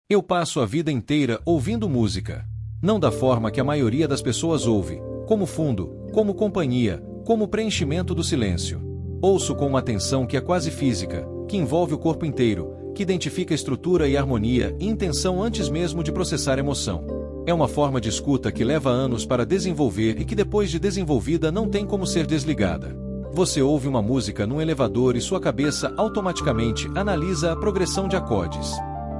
Eu passo a vida inteira ouvindo música. Não da forma que a maioria das pessoas ouve, como fundo, como companhia, como preenchimento do silêncio. Ouço com uma atenção que é quase física, que envolve o corpo inteiro, que identifica estrutura e harmonia e intenção antes mesmo de processar emoção. É uma forma de escuta que leva anos para desenvolver e que depois de desenvolvida não tem como ser desligada. Você ouve uma música num elevador e sua cabeça automaticamente analisa a progressão de acordes.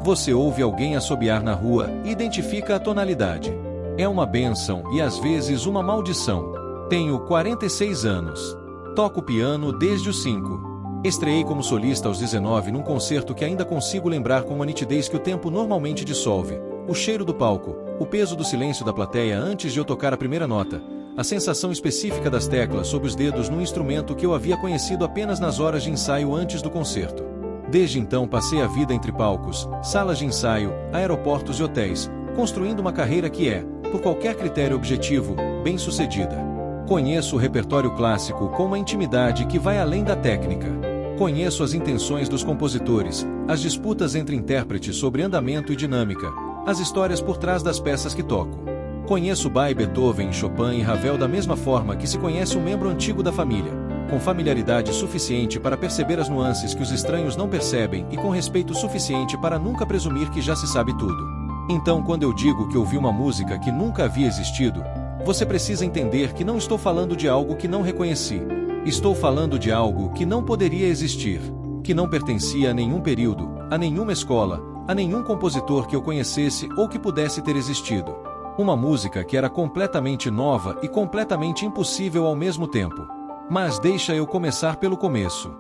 Você ouve alguém assobiar na rua e identifica a tonalidade. É uma bênção e às vezes uma maldição. Tenho 46 anos. Toco piano desde os 5. Estreei como solista aos 19 num concerto que ainda consigo lembrar com uma nitidez que o tempo normalmente dissolve. O cheiro do palco, o peso do silêncio da plateia antes de eu tocar a primeira nota, a sensação específica das teclas sob os dedos num instrumento que eu havia conhecido apenas nas horas de ensaio antes do concerto. Desde então passei a vida entre palcos, salas de ensaio, aeroportos e hotéis, construindo uma carreira que é, por qualquer critério objetivo, bem-sucedida. Conheço o repertório clássico com uma intimidade que vai além da técnica. Conheço as intenções dos compositores, as disputas entre intérpretes sobre andamento e dinâmica, as histórias por trás das peças que toco. Conheço Bach, Beethoven, Chopin e Ravel da mesma forma que se conhece um membro antigo da família, com familiaridade suficiente para perceber as nuances que os estranhos não percebem e com respeito suficiente para nunca presumir que já se sabe tudo. Então, quando eu digo que ouvi uma música que nunca havia existido, você precisa entender que não estou falando de algo que não reconheci. Estou falando de algo que não poderia existir, que não pertencia a nenhum período, a nenhuma escola, a nenhum compositor que eu conhecesse ou que pudesse ter existido. Uma música que era completamente nova e completamente impossível ao mesmo tempo. Mas deixa eu começar pelo começo.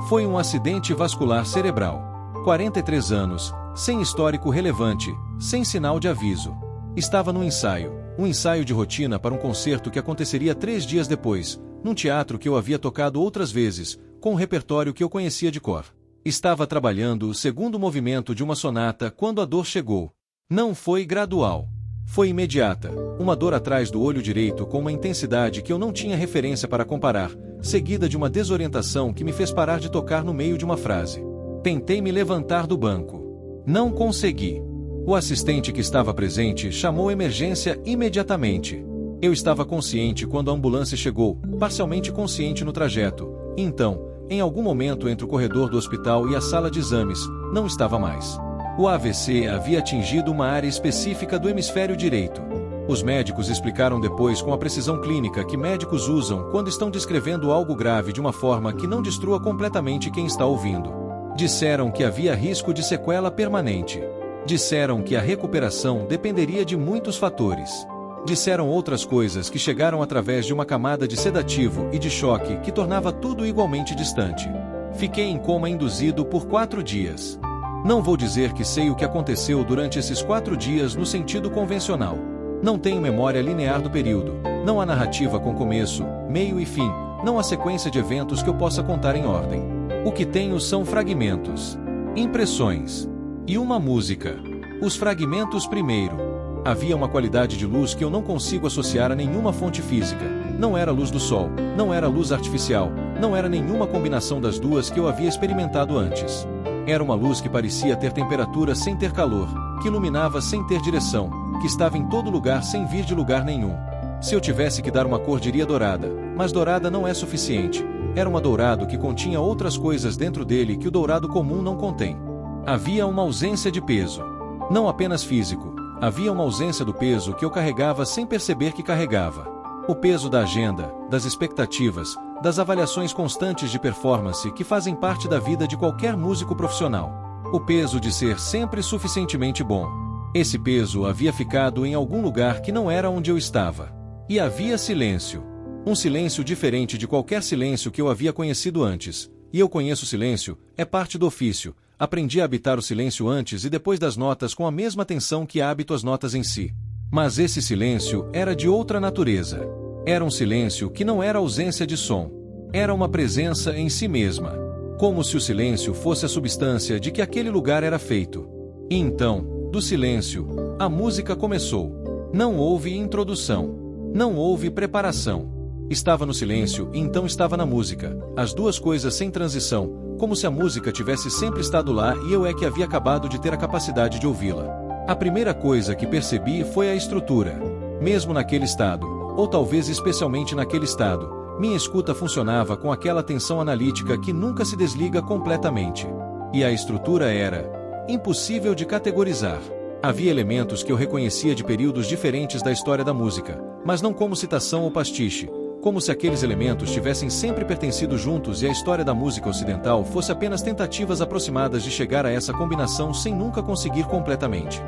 Foi um acidente vascular cerebral. 43 anos, sem histórico relevante, sem sinal de aviso. Estava no ensaio, um ensaio de rotina para um concerto que aconteceria 3 dias depois, num teatro que eu havia tocado outras vezes, com um repertório que eu conhecia de cor. Estava trabalhando o segundo movimento de uma sonata quando a dor chegou. Não foi gradual. Foi imediata, uma dor atrás do olho direito com uma intensidade que eu não tinha referência para comparar, seguida de uma desorientação que me fez parar de tocar no meio de uma frase. Tentei me levantar do banco. Não consegui. O assistente que estava presente chamou emergência imediatamente. Eu estava consciente quando a ambulância chegou, parcialmente consciente no trajeto. Então, em algum momento entre o corredor do hospital e a sala de exames, não estava mais. O AVC havia atingido uma área específica do hemisfério direito. Os médicos explicaram depois com a precisão clínica que médicos usam quando estão descrevendo algo grave de uma forma que não destrua completamente quem está ouvindo. Disseram que havia risco de sequela permanente. Disseram que a recuperação dependeria de muitos fatores. Disseram outras coisas que chegaram através de uma camada de sedativo e de choque que tornava tudo igualmente distante. Fiquei em coma induzido por 4 dias. Não vou dizer que sei o que aconteceu durante esses 4 dias no sentido convencional. Não tenho memória linear do período, não há narrativa com começo, meio e fim, não há sequência de eventos que eu possa contar em ordem. O que tenho são fragmentos, impressões e uma música. Os fragmentos primeiro. Havia uma qualidade de luz que eu não consigo associar a nenhuma fonte física. Não era a luz do sol, não era luz artificial, não era nenhuma combinação das duas que eu havia experimentado antes. Era uma luz que parecia ter temperatura sem ter calor, que iluminava sem ter direção, que estava em todo lugar sem vir de lugar nenhum. Se eu tivesse que dar uma cor diria dourada, mas dourada não é suficiente. Era um dourado que continha outras coisas dentro dele que o dourado comum não contém. Havia uma ausência de peso. Não apenas físico, havia uma ausência do peso que eu carregava sem perceber que carregava. O peso da agenda, das expectativas, das avaliações constantes de performance que fazem parte da vida de qualquer músico profissional. O peso de ser sempre suficientemente bom. Esse peso havia ficado em algum lugar que não era onde eu estava. E havia silêncio. Um silêncio diferente de qualquer silêncio que eu havia conhecido antes. E eu conheço o silêncio, é parte do ofício. Aprendi a habitar o silêncio antes e depois das notas com a mesma atenção que habito as notas em si. Mas esse silêncio era de outra natureza. Era um silêncio que não era ausência de som. Era uma presença em si mesma. Como se o silêncio fosse a substância de que aquele lugar era feito. E então, do silêncio, a música começou. Não houve introdução. Não houve preparação. Estava no silêncio e então estava na música. As duas coisas sem transição, como se a música tivesse sempre estado lá e eu é que havia acabado de ter a capacidade de ouvi-la. A primeira coisa que percebi foi a estrutura. Mesmo naquele estado, ou talvez especialmente naquele estado, minha escuta funcionava com aquela atenção analítica que nunca se desliga completamente. E a estrutura era impossível de categorizar. Havia elementos que eu reconhecia de períodos diferentes da história da música, mas não como citação ou pastiche, como se aqueles elementos tivessem sempre pertencido juntos e a história da música ocidental fosse apenas tentativas aproximadas de chegar a essa combinação sem nunca conseguir completamente.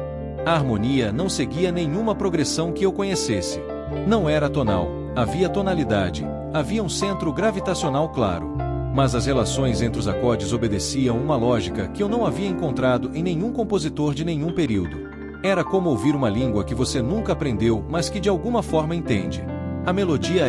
A harmonia não seguia nenhuma progressão que eu conhecesse. Não era tonal, havia tonalidade, havia um centro gravitacional claro. Mas as relações entre os acordes obedeciam uma lógica que eu não havia encontrado em nenhum compositor de nenhum período. Era como ouvir uma língua que você nunca aprendeu, mas que de alguma forma entende. A melodia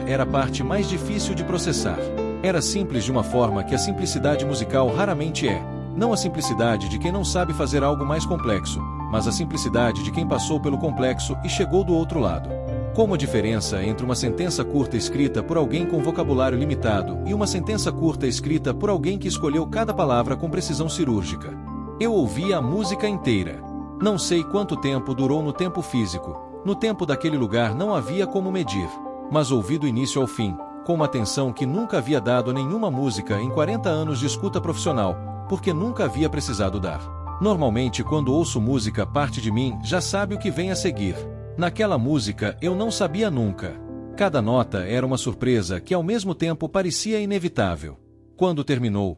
era a parte mais difícil de processar. Era simples de uma forma que a simplicidade musical raramente é. Não a simplicidade de quem não sabe fazer algo mais complexo, mas a simplicidade de quem passou pelo complexo e chegou do outro lado. Como a diferença entre uma sentença curta escrita por alguém com vocabulário limitado e uma sentença curta escrita por alguém que escolheu cada palavra com precisão cirúrgica. Eu ouvia a música inteira. Não sei quanto tempo durou no tempo físico. No tempo daquele lugar não havia como medir. Mas ouvi do início ao fim, com uma atenção que nunca havia dado a nenhuma música em 40 anos de escuta profissional, porque nunca havia precisado dar. Normalmente, quando ouço música, parte de mim já sabe o que vem a seguir. Naquela música, eu não sabia nunca. Cada nota era uma surpresa que ao mesmo tempo parecia inevitável. Quando terminou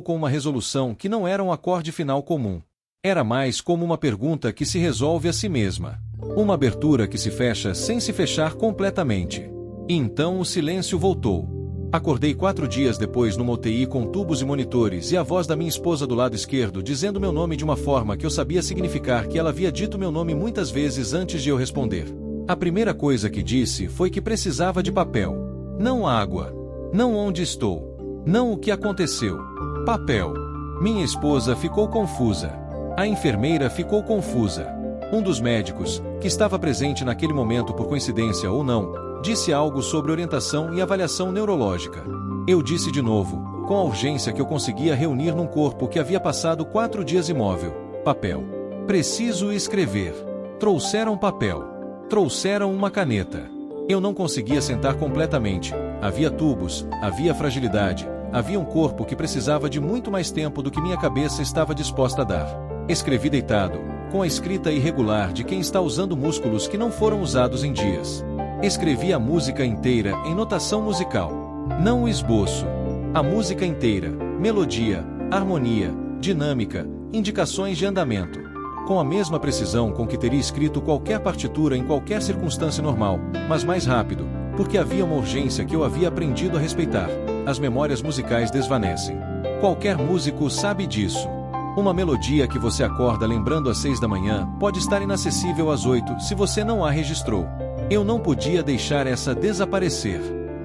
com uma resolução que não era um acorde final comum. Era mais como uma pergunta que se resolve a si mesma. Uma abertura que se fecha sem se fechar completamente. E então o silêncio voltou. Acordei 4 dias depois numa UTI com tubos e monitores e a voz da minha esposa do lado esquerdo dizendo meu nome de uma forma que eu sabia significar que ela havia dito meu nome muitas vezes antes de eu responder. A primeira coisa que disse foi que precisava de papel. Não água. Não onde estou. Não o que aconteceu. Papel. Minha esposa ficou confusa. A enfermeira ficou confusa. Um dos médicos, que estava presente naquele momento por coincidência ou não, disse algo sobre orientação e avaliação neurológica. Eu disse de novo, com a urgência que eu conseguia reunir num corpo que havia passado 4 dias imóvel: papel. Preciso escrever. Trouxeram papel. Trouxeram uma caneta. Eu não conseguia sentar completamente. Havia tubos, havia fragilidade, havia um corpo que precisava de muito mais tempo do que minha cabeça estava disposta a dar. Escrevi deitado, com a escrita irregular de quem está usando músculos que não foram usados em dias. Escrevi a música inteira em notação musical. Não o esboço. A música inteira, melodia, harmonia, dinâmica, indicações de andamento. Com a mesma precisão com que teria escrito qualquer partitura em qualquer circunstância normal, mas mais rápido, porque havia uma urgência que eu havia aprendido a respeitar. As memórias musicais desvanecem. Qualquer músico sabe disso. Uma melodia que você acorda lembrando às 6 da manhã pode estar inacessível às 8 se você não a registrou. Eu não podia deixar essa desaparecer.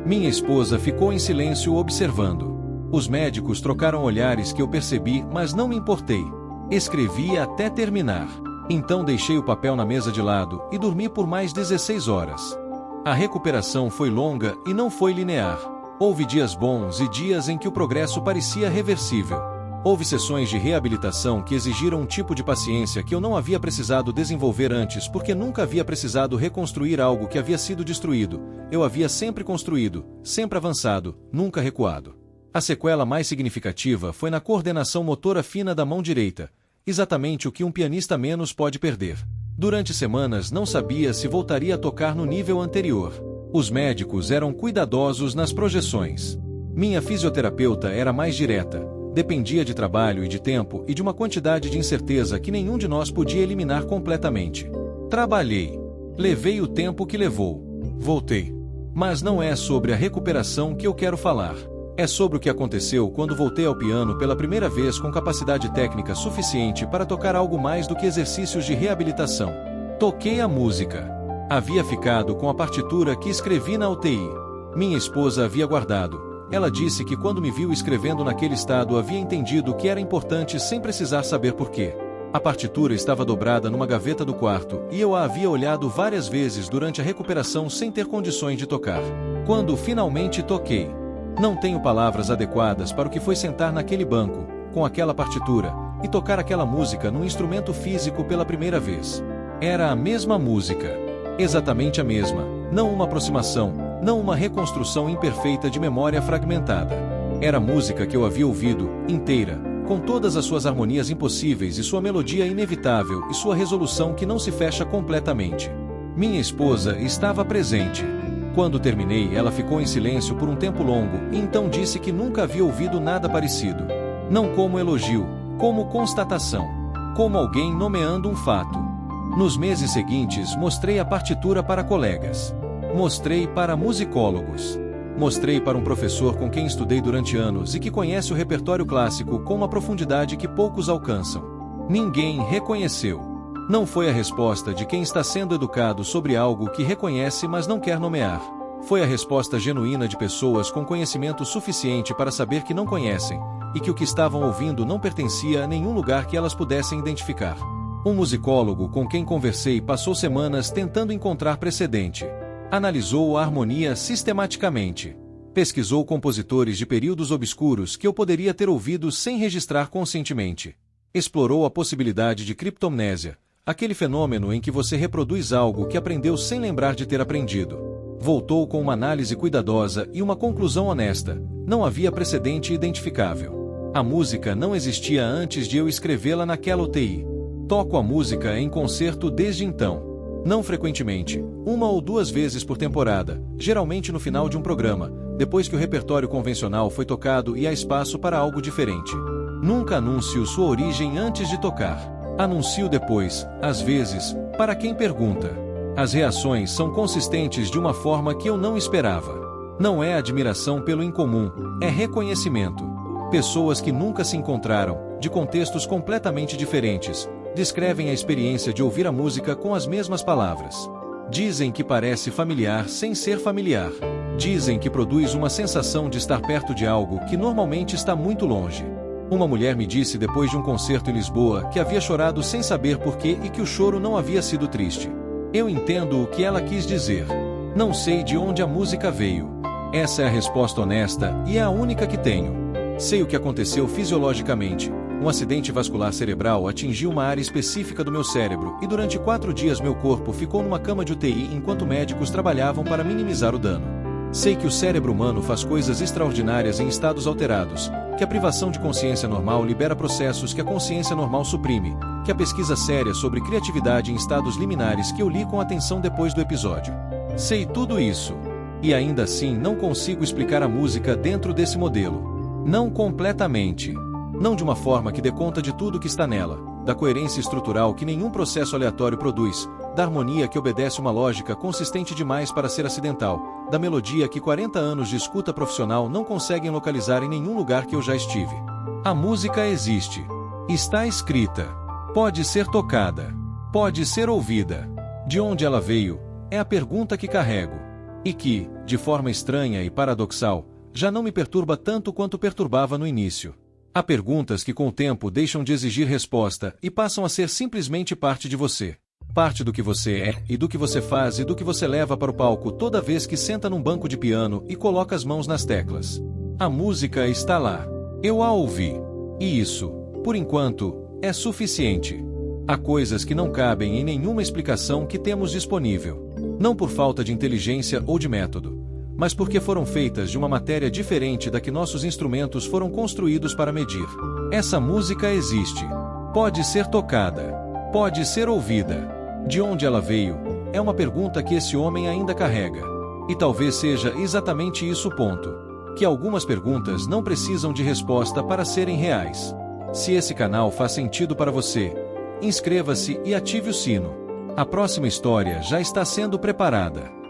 Minha esposa ficou em silêncio observando. Os médicos trocaram olhares que eu percebi, mas não me importei. Escrevi até terminar. Então deixei o papel na mesa de lado e dormi por mais 16 horas. A recuperação foi longa e não foi linear. Houve dias bons e dias em que o progresso parecia reversível. Houve sessões de reabilitação que exigiram um tipo de paciência que eu não havia precisado desenvolver antes porque nunca havia precisado reconstruir algo que havia sido destruído. Eu havia sempre construído, sempre avançado, nunca recuado. A sequela mais significativa foi na coordenação motora fina da mão direita, exatamente o que um pianista menos pode perder. Durante semanas não sabia se voltaria a tocar no nível anterior. Os médicos eram cuidadosos nas projeções. Minha fisioterapeuta era mais direta. Dependia de trabalho e de tempo e de uma quantidade de incerteza que nenhum de nós podia eliminar completamente. Trabalhei. Levei o tempo que levou. Voltei. Mas não é sobre a recuperação que eu quero falar. É sobre o que aconteceu quando voltei ao piano pela primeira vez com capacidade técnica suficiente para tocar algo mais do que exercícios de reabilitação. Toquei a música. Havia ficado com a partitura que escrevi na UTI. Minha esposa havia guardado. Ela disse que quando me viu escrevendo naquele estado havia entendido que era importante sem precisar saber porquê. A partitura estava dobrada numa gaveta do quarto e eu a havia olhado várias vezes durante a recuperação sem ter condições de tocar. Quando finalmente toquei, Não tenho palavras adequadas para o que foi sentar naquele banco, com aquela partitura, e tocar aquela música num instrumento físico pela primeira vez. Era a mesma música. Exatamente a mesma, não uma aproximação, não uma reconstrução imperfeita de memória fragmentada. Era a música que eu havia ouvido, inteira, com todas as suas harmonias impossíveis e sua melodia inevitável e sua resolução que não se fecha completamente. Minha esposa estava presente. Quando terminei, ela ficou em silêncio por um tempo longo e então disse que nunca havia ouvido nada parecido. Não como elogio, como constatação, como alguém nomeando um fato. Nos meses seguintes, mostrei a partitura para colegas. Mostrei para musicólogos. Mostrei para um professor com quem estudei durante anos e que conhece o repertório clássico com uma profundidade que poucos alcançam. Ninguém reconheceu. Não foi a resposta de quem está sendo educado sobre algo que reconhece mas não quer nomear. Foi a resposta genuína de pessoas com conhecimento suficiente para saber que não conhecem, e que o que estavam ouvindo não pertencia a nenhum lugar que elas pudessem identificar. Um musicólogo com quem conversei passou semanas tentando encontrar precedente. Analisou a harmonia sistematicamente. Pesquisou compositores de períodos obscuros que eu poderia ter ouvido sem registrar conscientemente. Explorou a possibilidade de criptomnésia, aquele fenômeno em que você reproduz algo que aprendeu sem lembrar de ter aprendido. Voltou com uma análise cuidadosa e uma conclusão honesta. Não havia precedente identificável. A música não existia antes de eu escrevê-la naquela UTI. Toco a música em concerto desde então. Não frequentemente, 1 ou 2 vezes por temporada, geralmente no final de um programa, depois que o repertório convencional foi tocado e há espaço para algo diferente. Nunca anuncio sua origem antes de tocar. Anuncio depois, às vezes, para quem pergunta. As reações são consistentes de uma forma que eu não esperava. Não é admiração pelo incomum, é reconhecimento. Pessoas que nunca se encontraram, de contextos completamente diferentes, descrevem a experiência de ouvir a música com as mesmas palavras. Dizem que parece familiar sem ser familiar. Dizem que produz uma sensação de estar perto de algo que normalmente está muito longe. Uma mulher me disse depois de um concerto em Lisboa que havia chorado sem saber porquê e que o choro não havia sido triste. Eu entendo o que ela quis dizer. Não sei de onde a música veio. Essa é a resposta honesta e é a única que tenho. Sei o que aconteceu fisiologicamente. Um acidente vascular cerebral atingiu uma área específica do meu cérebro e durante 4 dias meu corpo ficou numa cama de UTI enquanto médicos trabalhavam para minimizar o dano. Sei que o cérebro humano faz coisas extraordinárias em estados alterados, que a privação de consciência normal libera processos que a consciência normal suprime, que a pesquisa séria sobre criatividade em estados liminares que eu li com atenção depois do episódio. Sei tudo isso. E ainda assim não consigo explicar a música dentro desse modelo. Não completamente. Não de uma forma que dê conta de tudo que está nela, da coerência estrutural que nenhum processo aleatório produz, da harmonia que obedece uma lógica consistente demais para ser acidental, da melodia que 40 anos de escuta profissional não conseguem localizar em nenhum lugar que eu já estive. A música existe. Está escrita. Pode ser tocada. Pode ser ouvida. De onde ela veio, é a pergunta que carrego. E que, de forma estranha e paradoxal, já não me perturba tanto quanto perturbava no início. Há perguntas que com o tempo deixam de exigir resposta e passam a ser simplesmente parte de você. Parte do que você é, e do que você faz e do que você leva para o palco toda vez que senta num banco de piano e coloca as mãos nas teclas. A música está lá. Eu a ouvi. E isso, por enquanto, é suficiente. Há coisas que não cabem em nenhuma explicação que temos disponível. Não por falta de inteligência ou de método, mas porque foram feitas de uma matéria diferente da que nossos instrumentos foram construídos para medir. Essa música existe. Pode ser tocada. Pode ser ouvida. De onde ela veio, é uma pergunta que esse homem ainda carrega. E talvez seja exatamente isso o ponto. Que algumas perguntas não precisam de resposta para serem reais. Se esse canal faz sentido para você, inscreva-se e ative o sino. A próxima história já está sendo preparada.